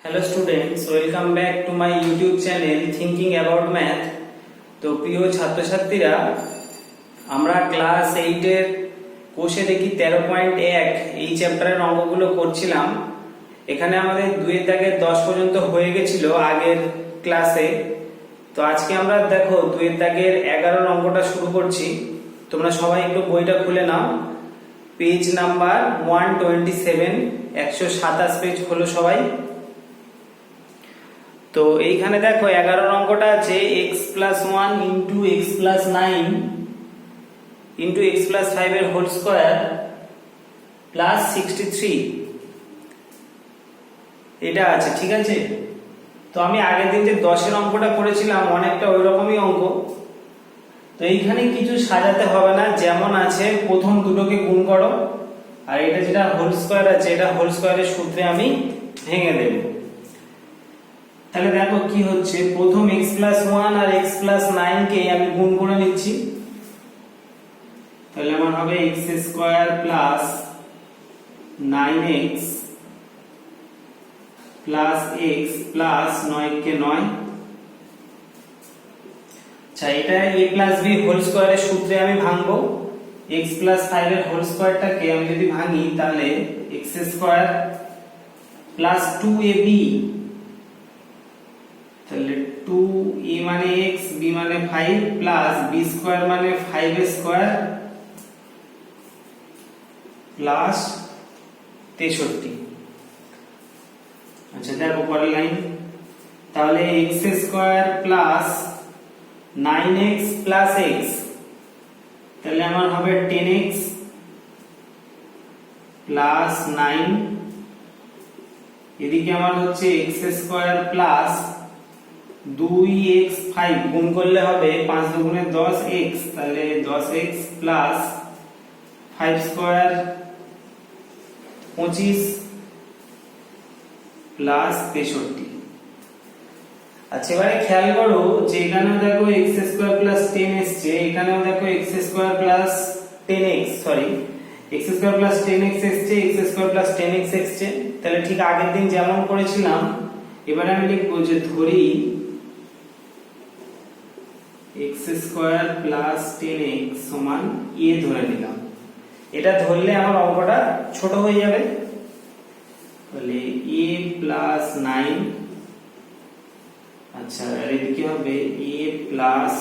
Hello students, welcome back to my YouTube channel thinking about math. তো প্রিয় ছাত্রছাত্রীরা, আমরা ক্লাস 8 এর কোষে দেখি 13.1 এই চ্যাপ্টারের অঙ্কগুলো করছিলাম। এখানে আমাদের 2 এর দাগের 10 পর্যন্ত হয়ে গেছিল আগের ক্লাসে। তো আজকে আমরা দেখো 2 এর দাগের 11 অঙ্কটা শুরু করছি। তোমরা সবাই একটু বইটা খুলে নাও, পেজ নাম্বার 127, 127 পেজ খোলো সবাই। তো এইখানে দেখো 11 অঙ্কটা আছে x+1 into x+9 into x+5 এর হোল স্কয়ার প্লাস 63 এটা আছে, ঠিক আছে। তো আমি আগের দিন যে 10 এর অঙ্কটা করেছিলাম অনেকটা ওই রকমই অঙ্ক। তো এইখানে কিছু সাজাতে হবে না, যেমন আছে প্রথম দুটোকে গুণ করো, আর এটা যেটা হোল স্কয়ার আছে এটা হোল স্কয়ারের সূত্রে আমি ভেঙে দেব। তাহলে দেখো কি হচ্ছে, প্রথম x+1 আর x+9 কে আমি গুণ করে নিচ্ছি। তাহলে আমার হবে x² plus 9x plus x plus 9 কে 9। আচ্ছা, এটা a প্লাস b হোল স্কয়ারের সূত্রে আমি ভাঙবো। x+5 এর হোল স্কয়ারটাকে আমি যদি ভাঙি তাহলে x² প্লাস 2ab, তাহলে 2a মানে x, b মানে 5 প্লাস b স্কয়ার মানে 5a স্কয়ার প্লাস 63। আচ্ছা দেখো পরের লাইন, তাহলে x² plus 9x plus x, তাহলে আমার হবে 10x প্লাস 9। এদিকে আমার হচ্ছে x² প্লাস 2x5 গুণ করলে হবে 5 দুগুণে 10x, তাহলে 10x প্লাস 5 স্কয়ার 25 প্লাস 63। আচ্ছা এবারে খেয়াল করো যে এখানেও দেখো x² প্লাস 10 এসছে, এখানেও দেখো x² plus 10x, sorry x² plus 10x এসছে, x² প্লাস 10x এসছে। তাহলে ঠিক আগের দিন যেমন করেছিলাম এবারে আমি লিখবো যে ধরি x² প্লাস 10x সমান a ধরে নিলাম। এটা ধরলে আমার অঙ্কটা ছোট হয়ে যাবে। তাহলে a প্লাস 9, আচ্ছা আর এদিকে হবে a প্লাস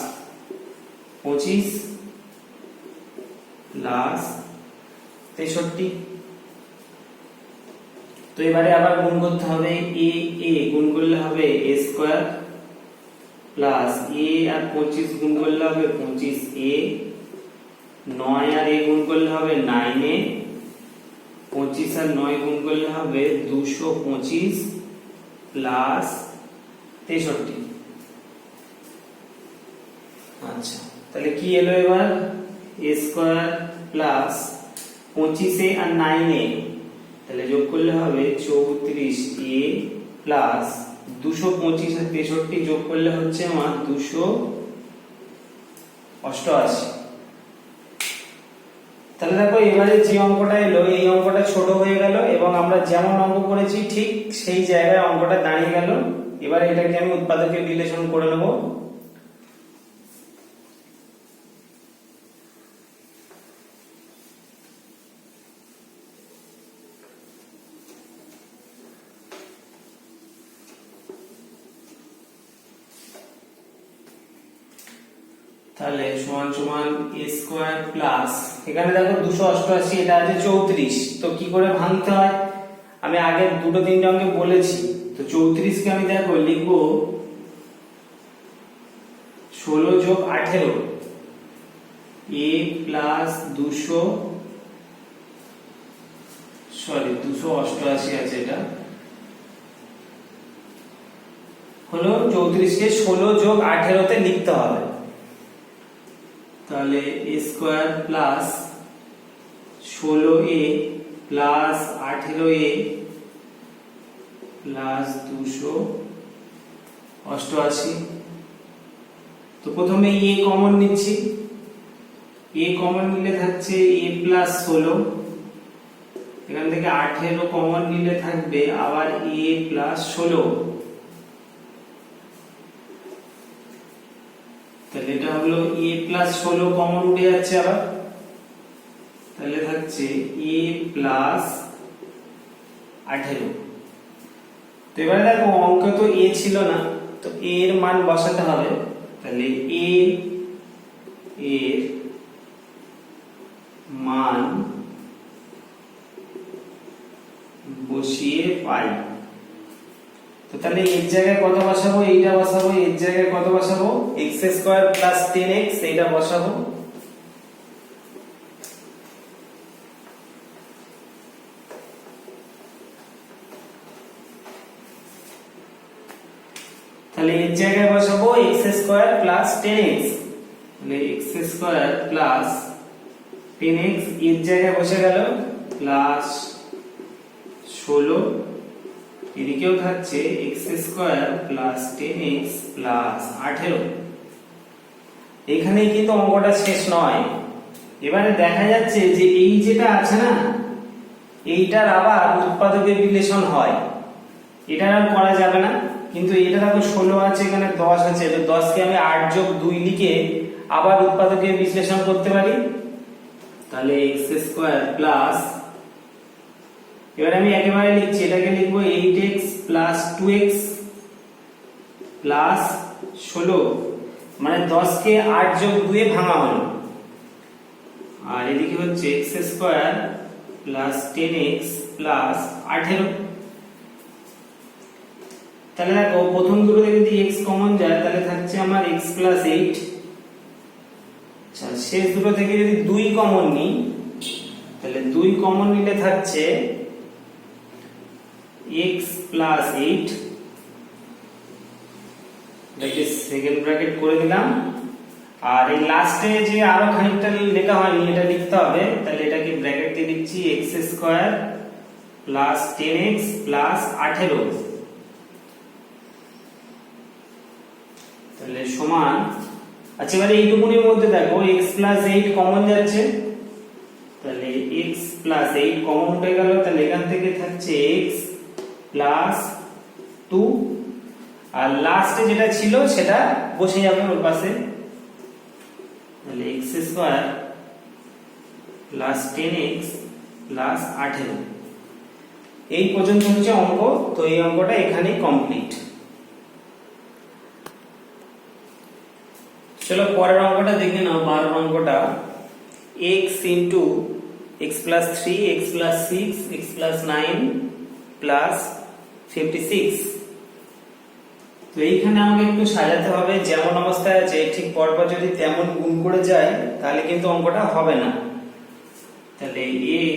25 প্লাস 63। তো এবারে আবার গুণ করতে হবে, a গুণ করলে হবে a স্কয়ার প্লাস a আর 25 গুণ করলে হবে 25a, 9 আর a গুণ করলে হবে 9a, 25 আর 9 গুণ করলে হবে 225 প্লাস 63। আচ্ছা তাহলে কি এলো এবার, a square plus 25a R 9a, তাহলে যোগ করলে হবে 34a প্লাস 225 আর 63 যোগ করলে হচ্ছে আমার 288। তাহলে দেখো এবারে যে অঙ্কটা এলো এই অঙ্কটা ছোট হয়ে গেল এবং আমরা যেমন অঙ্ক করেছি ঠিক সেই জায়গায় অঙ্কটা দাঁড়িয়ে গেল। এবারে এটাকে আমি উৎপাদকের রিলেশন করে নেব। তাহলে সমান সমান a স্কয়ার প্লাস, এখানে দেখো 288, এটা আছে 34। তো কি করে ভাঙতে হয় আমি আগে দুটো তিনটে অঙ্কে বলেছি। তো 34 কে আমি দেখো লিখবো 16 যোগ 18, a প্লাস 288 আছে, এটা হলো 34 কে 16 যোগ 18 তে লিখতে হবে। তাহলে a square plus 16a plus 18a plus 288। তো প্রথমে a কমন নিচ্ছি, a কমন নিলে থাকছে a প্লাস 16 এখান থেকে 18 কমন নিলে থাকবে আবার a প্লাস 16। তাহলে এটা হলো a প্লাস 16 কমন উঠে যাচ্ছে আবার, তাহলে থাকছে a প্লাস 18। তো এবারে দেখো অঙ্ক তো a ছিল না, তো a এর মান বসাতে হবে। তাহলে a এর মান বসিয়ে পাই। তো তাহলে এর জায়গায় কত বসাবো, এইটা বসাবো। এর জায়গায় কত বসাবো, x স্কয়ার প্লাস 10x, এইটা বসাবো। তাহলে এর জায়গায় বসাবো x স্কয়ার প্লাস 10x, তাহলে x স্কয়ার প্লাস 10x এর জায়গায় বসে গেল প্লাস 16, এদিকেও থাকছে x square plus 10x plus 18। এখানেই কিন্তু অঙ্কটা শেষ নয়। এবারে দেখা যাচ্ছে যে এই যেটা আছে না, এইটার আবার উৎপাদকের রিলেশন হয়, এটা আর করা যাবে না। কিন্তু এটা দেখো 16 আছে, এখানে 10 আছে, তো 10 কে আমি 8 যোগ 2 লিখে আবার উৎপাদকের বিশ্লেষণ করতে পারি। তাহলে x স্কয়ার প্লাস, এবারে আমি একেবারে লিখছি, এটাকে লিখবো 8x প্লাস 2x প্লাস 16, মানে 10 কে 8 যোগ 2 এ ভাঙা হলো। আর এদিকে হচ্ছে x square plus 10x plus 18। তাহলে দেখো প্রথম দুটো থেকে যদি x কমন যায় তাহলে থাকছে আমার x প্লাস 8। আচ্ছা, শেষ দুটো থেকে যদি 2 কমন নিই, তাহলে 2 কমন নিলে থাকছে x প্লাস 8। এটাকে সেকেন্ড ব্র্যাকেট করে দিলাম। আর এই লাস্টে যে আরো খানিকটা লেখা হয়নি, এটা লিখতে হবে। তাহলে এটাকে ব্র্যাকেট দিয়ে দিচ্ছি x square plus 10x plus 18, তাহলে সমান। আচ্ছা, এবারে এইটুকুনির মধ্যে দেখো x প্লাস 8 কমন যাচ্ছে, তাহলে x প্লাস 8 কমন উঠে গেল। তাহলে এখান থেকে থাকছে x প্লাস 2, আর লাস্টে যেটা ছিল সেটা বসে যাবে ওর পাশে। তাহলে x square plus 10x plus 18। এই পর্যন্ত হচ্ছে অঙ্ক। তো এই অঙ্কটা এখানেই কমপ্লিট। চলো পরের অঙ্কটা দেখে নাও। 12 অঙ্কটা x into x plus 3, x plus 6, x plus 9 plus 56। তো এইখানে আমাকে একটু সাজাতে হবে, যেমন অবস্থায় আছে ঠিক পরপর যদি তেমন গুণ করে যায় তাহলে কিন্তু অঙ্কটা হবে না। তাহলে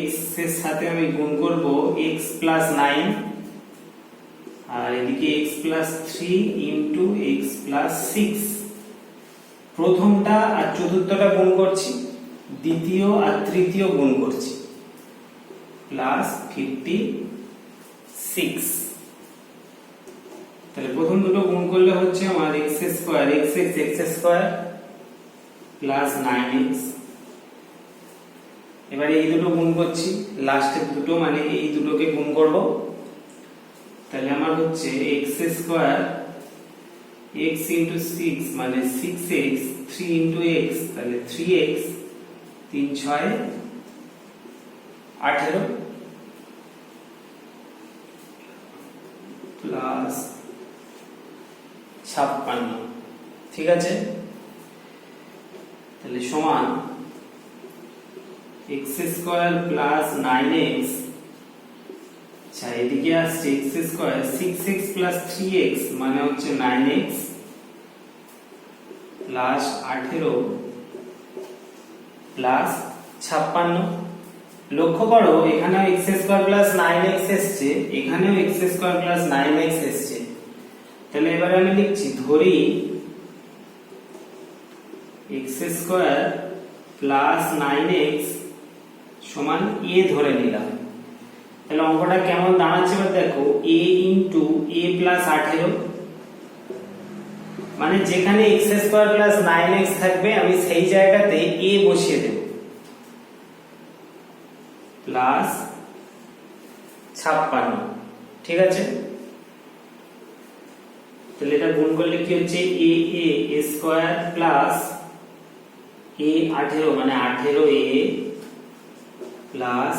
x এর সাথে আমি গুণ করব x প্লাস 9, আর এদিকে x plus 3 into x plus 6। প্রথমটা আর চতুর্থটা গুণ করছি, দ্বিতীয় আর তৃতীয় গুণ করছি, প্লাস 56। তাহলে প্রথম দুটো গুণ করলে হচ্ছে আমার x square x square plus 9x। এবারে এই দুটো গুণ করছি, লাস্টের দুটো মানে এই দুটোকে গুণ করব। তাহলে আমার হচ্ছে x স্কয়ার x ইন্টু 6 মানে 6x, 3 ইন্টু x তাহলে 3x, 3 6 18 প্লাস 56। ঠিক আছে, তাহলে সমান x স্কয়ার প্লাস 9x। আচ্ছা, এদিকে আসছে x square 6x plus 3x মানে হচ্ছে 9x প্লাস 18 প্লাস 56। লক্ষ্য করো এখানেও x স্কয়ার প্লাস 9x এসছে, এখানেও x স্কয়ার প্লাস 9x এসছে। তাহলে এবারে আমি লিখছি, ধরি x স্কয়ার প্লাস 9x সমান a ধরে নিলাম। তাহলে অঙ্কটা কেমন দাঁড়াচ্ছে এবার দেখো, a ইন্টু a প্লাস 18, মানে যেখানে x স্কয়ার প্লাস 9x থাকবে আমি সেই জায়গাতে a বসিয়ে দেব, প্লাস 56। ঠিক আছে, তাহলে এটা গুণ করলে কি হচ্ছে এ স্কয়ার প্লাস এ 18 মানে 18a প্লাস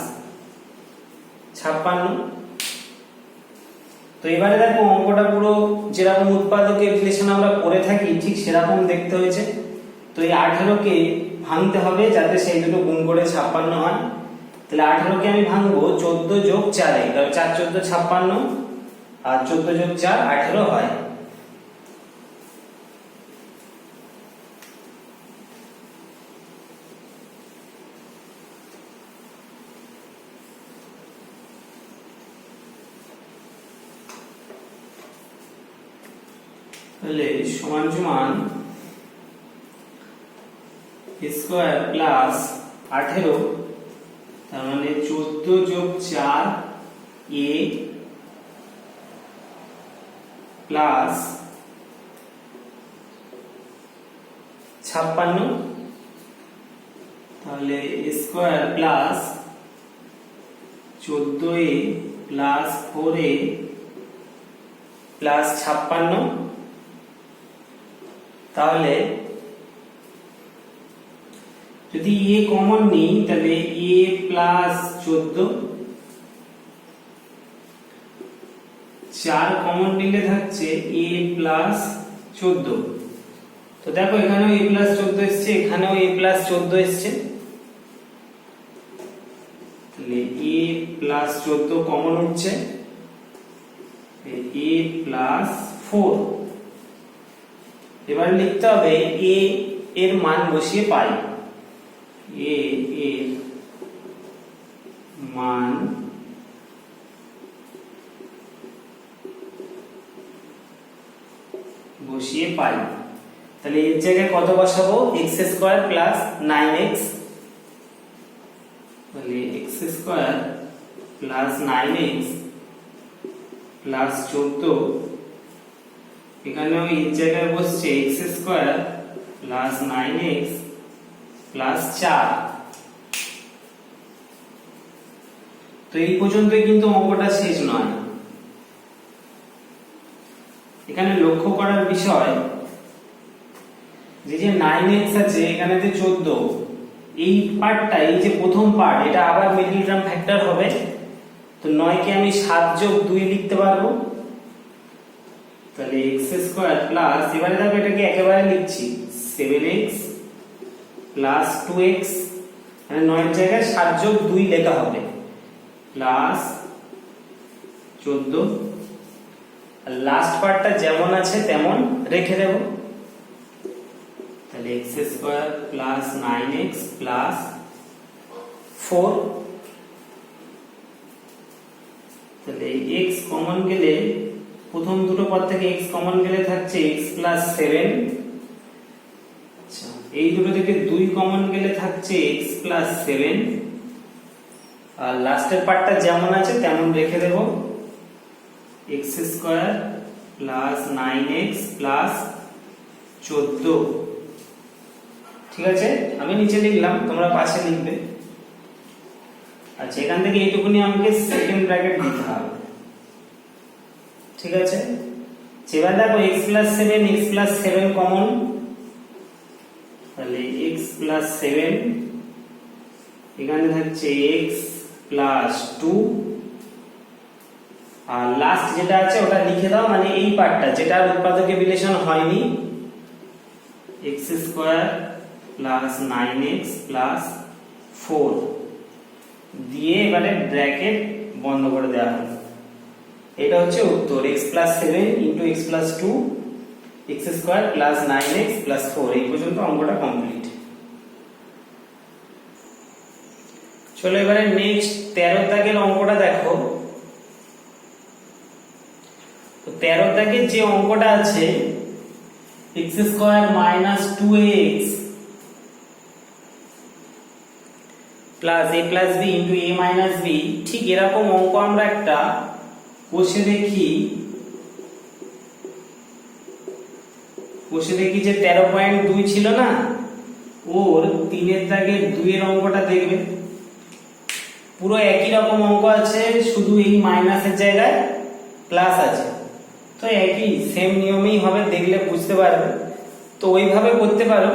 56। তো এবারে দেখো অঙ্কটা পুরো যেরকম উৎপাদকের রিলেশন আমরা করে থাকি ঠিক সেরকম দেখতে হয়েছে। তো এই 18 কে ভাঙতে হবে যাতে সেই দুটো গুণ করে 56 হয়। তাহলে 18 কে আমি ভাঙবো 14 যোগ 4 এ, তাহলে 4 14 56 আর 14 যোগ 4 18 হয়। তাহলে সমান সমান স্কয়ার প্লাস 18, তার মানে 14 যোগ 4 a প্লাস 56, তাহলে square plus 14a plus 4a plus 56। তাহলে যদি a কমন নিই তাহলে a প্লাস 14, 4 কমন নিলে থাকছে a প্লাস 14। তো দেখো এখানেও a প্লাস 14 এসছে, এখানেও a প্লাস 14 এসছে, তাহলে a প্লাস 14 কমন হচ্ছে a প্লাস 4। এবার লিখতে হবে a এর মান বসিয়ে পাই, a এর মান বসিয়ে পাই। তাহলে এর জায়গায় কত বসাবো, x স্কয়ার প্লাস 9x, তাহলে x square plus 9x plus 14, এখানেও এর জায়গায় বসছে x square plus 9x plus 4। তো এই পর্যন্তই কিন্তু অঙ্কটা শেষ নয়। এখানে লক্ষ্য করার বিষয় যে 9x আছে এখানে যে 14, এই পার্টটা, এই যে প্রথম পার্ট, এটা আবার মিডল টার্ম ফ্যাক্টর হবে। তো 9 কে আমি 7 যোগ 2 লিখতে পারবো, তাহলে x স্কয়ার প্লাস, এবারে দেখো এটাকে একেবারে লিখছি 7x প্লাস 2x, মানে 9 এর জায়গায় 7 যোগ 2 লেখা হবে প্লাস 14, আর লাস্ট পার্টটা যেমন আছে তেমন রেখে দেব। তাহলে x square plus 9x plus 4, তাহলে x কমন গেলে প্রথম দুটো পদ থেকে x কমন গেলে থাকছে x প্লাস 7, আচ্ছা এই দুটো থেকে 2 কমন গেলে থাকছে x প্লাস 7, আর লাস্টের পার্টটা যেমন আছে তেমন রেখে দেব, x square plus 9x plus 14। ঠিক আছে, আমি নিচে লিখলাম, তোমরা পাশে লিখবে। আচ্ছা এখান থেকে এইটুকুনি আমাকে সেকেন্ড ব্র্যাকেট দিতে হবে। ঠিক আছে, এবার দেখো x plus 7, x plus 7 common, তাহলে x প্লাস 7, এখানে থাকছে x প্লাস 2, আর লাস্ট যেটা আছে ওটা লিখে দাও, মানে এই পার্টটা যেটা উৎপাদকের রিলেশন হয়নি, x square plus 9x plus 4 দিয়ে এবারে ব্র্যাকেট বন্ধ করে দেওয়া হবে। এটা হচ্ছে উত্তর, x plus 7 into x plus 2 x square plus 9x plus 4। এই পর্যন্ত অঙ্কটা কমপ্লিট। চলো এবারে নেক্সট 13 দাগের অঙ্কটা দেখো। তো 13 দাগের যে অঙ্কটা আছে x square minus 2ax plus a plus b into a minus b, ঠিক এরকম অঙ্ক আমরা একটা কষে দেখি যে 13.2 ছিল না, ওর 3 এর দাগের 2 এর অঙ্কটা দেখবে। পুরো একই রকম অঙ্ক আছে, শুধু এই মাইনাসের জায়গায় প্লাস আছে। তো একই সেম নিয়মেই হবে, দেখলে বুঝতে পারবে। তো ওইভাবে করতে পারো।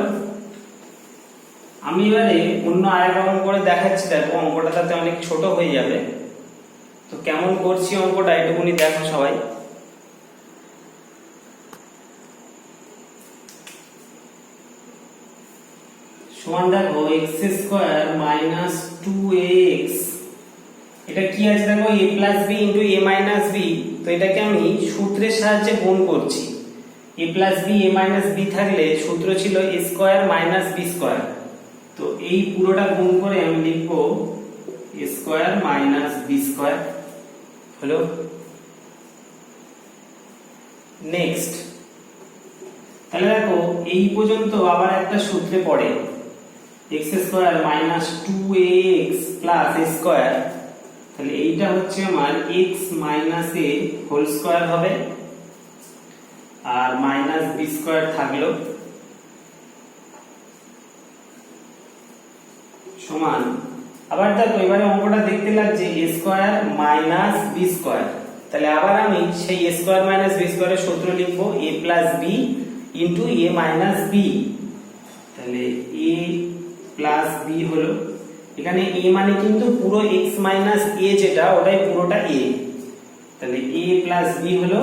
আমি এবারে অন্য আরেক রকম করে দেখাচ্ছি, দেখো অঙ্কটা তাতে অনেক ছোট হয়ে যাবে। তো কেমন করছি অঙ্কটা এটুকুনি দেখো সবাই। সমান দেখো এক্স স্কোয়ার মাইনাস 2ax, এটা কি আছে দেখো a plus B into A minus B. তো এটাকে আমি সূত্রের সাহায্যে গুণ করছি। a plus B A minus B থাকলে সূত্র ছিল a square minus B square. তো এই পুরোটা গুণ করে আমি লিখবো a square minus B square. হলো। নেক্সট তাহলে দেখো এই পর্যন্ত আবার একটা সূত্রে পড়ে x square minus 2ax plus a square. তাহলে এইটা হচ্ছে আমার x minus a whole square হবে, আর মাইনাস b স্কয়ার থাকলো সমান। আবার দেখো এবারে অঙ্কটা দেখতে লাগছে a square minus b square. তাহলে আবার আমি সেই a স্কয়ার মাইনাস b স্কয়ারের সূত্র লিখবো a plus b into a minus b। তাহলে a প্লাস b হলো, এখানে a মানে কিন্তু পুরো x মাইনাস a যেটা ওটাই পুরোটা a। তাহলে a প্লাস b হলো,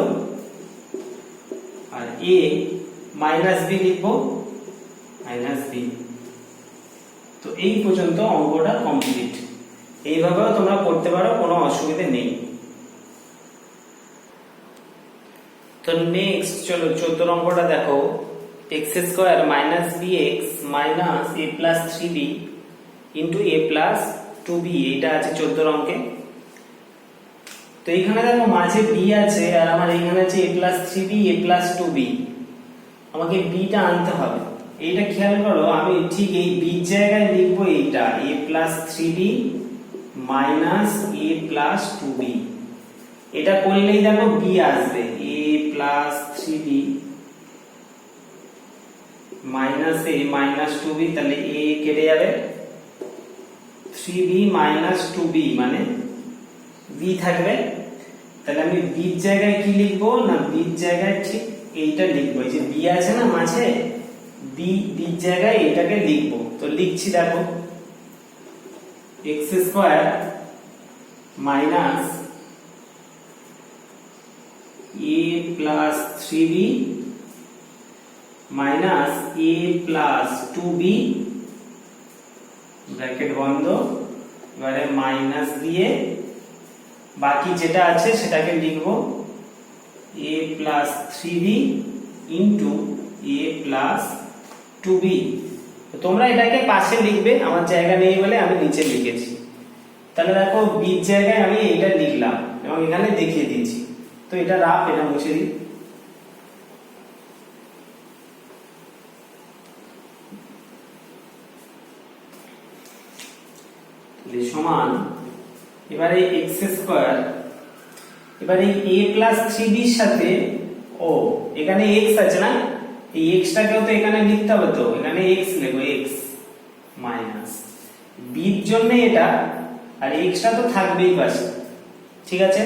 আর a মাইনাস b লিখবো মাইনাস b। তো এই পর্যন্ত অঙ্কটা কমপ্লিট। এইভাবেও তোমরা করতে পারো, কোনো অসুবিধা নেই। তো নেক্সট চলো 14 অঙ্কটা দেখো x square minus bx minus a plus 3b into a plus 2b, এটা আছে 14 অঙ্কে। তো এইখানে দেখো মাঝে b আছে আর আমার এখানে আছে a plus 3b a plus 2b। আমাকে b টা আনতে হবে। এইটা খেয়াল করো, আমি ঠিক এই b জায়গায় লিখবো এইটা a plus 3b minus a plus 2b। এটা করলেই দেখো b আসবে a plus 3b minus a minus 2b। তাহলে a কেটে যাবে, 3b মাইনাস 2b মানে b থাকবে। তাহলে আমি b এর জায়গায় কি লিখবো না, b এর জায়গায় ঠিক এইটা লিখবো, এই যে b আছে না মাঝে, b এর জায়গায় এটাকে লিখবো। তো লিখছি দেখো x square minus a plus 3b minus a plus 2b bracket বন্ধ। এবারে মাইনাস দিয়ে বাকি যেটা আছে সেটাকে লিখবো a plus 3b into a plus 2b। তোমরা এটাকে পাশে লিখবে, আমার জায়গা নেই বলে আমি নিচে লিখেছি। তাহলে দেখো b এর জায়গায় আমি এটা লিখলাম এবং এখানে দেখিয়ে দিয়েছি। তো এটা রাফ, এটা মুছে দিই। সমান এবারে x স্কয়ার, এবারে a প্লাস 3b এর সাথে ও এখানে x আছে না, এই x টাকেও তো এখানে লিখতে হবে। তো এখানে x লিখবো x মাইনাস b এর জন্য এটা, আর x টা তো থাকবেই পাশে, ঠিক আছে।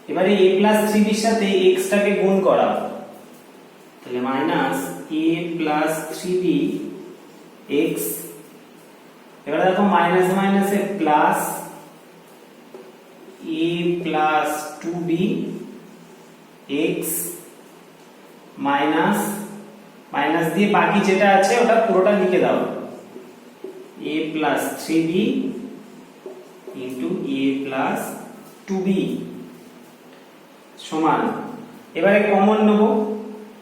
এবারে a প্লাস 3b এর সাথে x টাকে গুণ করা, তাহলে minus a plus 3b x। এবারে দেখো মাইনাস মাইনাসে plus a plus 2b x minus minus দিয়ে বাকি যেটা আছে ওটা পুরোটা লিখে দাও a plus 3b into a plus 2b সমান। এবারে কমন নেব।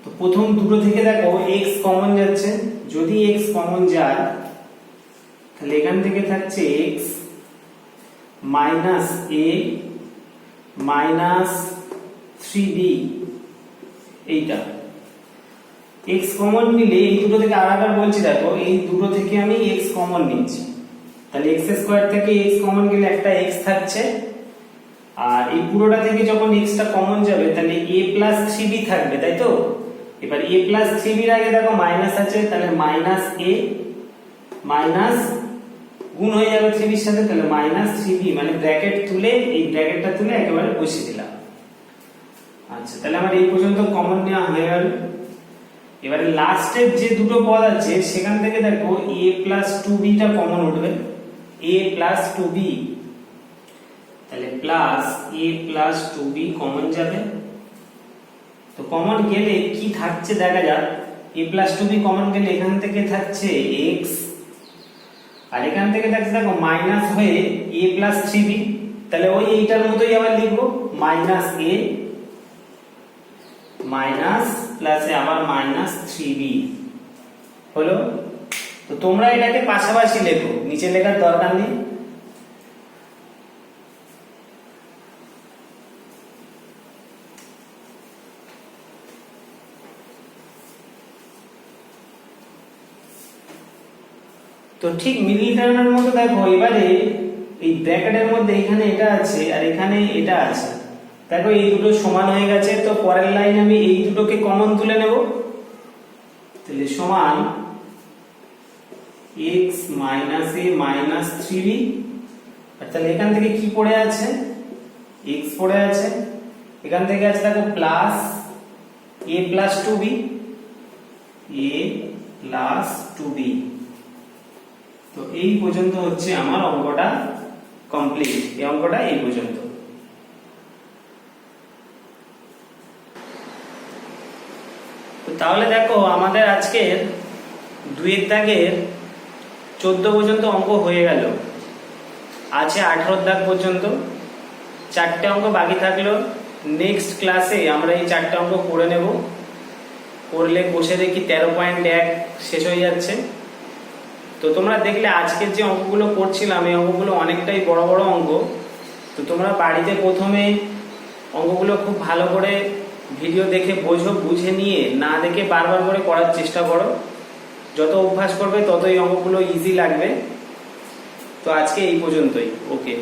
তো প্রথম দুটো থেকে দেখো x কমন যাচ্ছে, যদি x কমন যায় তাহলে এখান থেকে থাকছে x minus a minus 3b। এইটা x কমন নিলে এই দুটো থেকে আলাদা বলছি, দেখো এই দুটো থেকে আমি x কমন নিচ্ছি। তাহলে x স্কয়ার থেকে x কমন গেলে একটা x থাকছে, আর এই পুরোটা থেকে যখন x টা কমন যাবে তাহলে a প্লাস 3b থাকবে, তাই তো। এবার a প্লাস 3b এর আগে দেখো মাইনাস আছে, তাহলে মাইনাস a মাইনাস গুণ হয়ে যাবে 3b এর সাথে, তাহলে মাইনাস 3b মানে ব্র্যাকেট তুলে এই ব্র্যাকেটটা তুলে একেবারে বসিয়ে দিলাম। আচ্ছা, তাহলে আমার এই পর্যন্ত কমন নেওয়া হয়ে গেল। এবারে লাস্টের যে দুটো পদ আছে সেখান থেকে দেখো a প্লাস 2b টা কমন উঠবে, a প্লাস 2b, তাহলে plus a plus 2b common যাবে। তো কমন গেলে কি থাকছে দেখা যাক। a প্লাস 2b কমন গেলে এখান থেকে থাকছে x, আর এখান থেকে থাকছে দেখো মাইনাস হয়ে a প্লাস 3b, তাহলে ওই এইটার মতোই আবার লিখবো মাইনাস a মাইনাস প্লাসে আবার মাইনাস 3b হলো। তো তোমরা এটাকে পাশাপাশি লেখো, নিচে লেখার দরকার নেই। তো ঠিক মিডল টার্মের মতো দেখো, এবারে এই ব্র্যাকেটের মধ্যে এখানে এটা আছে আর এখানে এটা আছে, দেখো এই দুটো সমান হয়ে গেছে। তো পরের লাইন আমি এই দুটোকে কমন তুলে নেব, তাহলে সমান x minus a minus 3b, আর তাহলে এখান থেকে কি পড়ে আছে, x পড়ে আছে, এখান থেকে আছে দেখো plus a plus 2b, a plus 2b। তো এই পর্যন্ত হচ্ছে আমার অঙ্কটা কমপ্লিট, এই অঙ্কটা এই পর্যন্ত। তো তাহলে দেখো আমাদের আজকের 2 দাগের 14 পর্যন্ত অঙ্ক হয়ে গেল, আছে 18 দাগ পর্যন্ত। 4টে অঙ্ক বাকি থাকলো, নেক্সট ক্লাসে আমরা এই 4টে অঙ্ক করে নেব। করলে বসে দেখি 13.1 শেষ হয়ে যাচ্ছে। তো তোমরা দেখলে আজকের যে অঙ্কগুলো করছিলাম এই অঙ্কগুলো অনেকটাই বড় বড় অঙ্ক। তো তোমরা বাড়িতে প্রথমে অঙ্কগুলো খুব ভালো করে ভিডিও দেখে বোঝো, বুঝে নিয়ে না দেখে বারবার করে করার চেষ্টা করো। যত অভ্যাস করবে ততই অঙ্কগুলো ইজি লাগবে। তো আজকে এই পর্যন্তই, ওকে।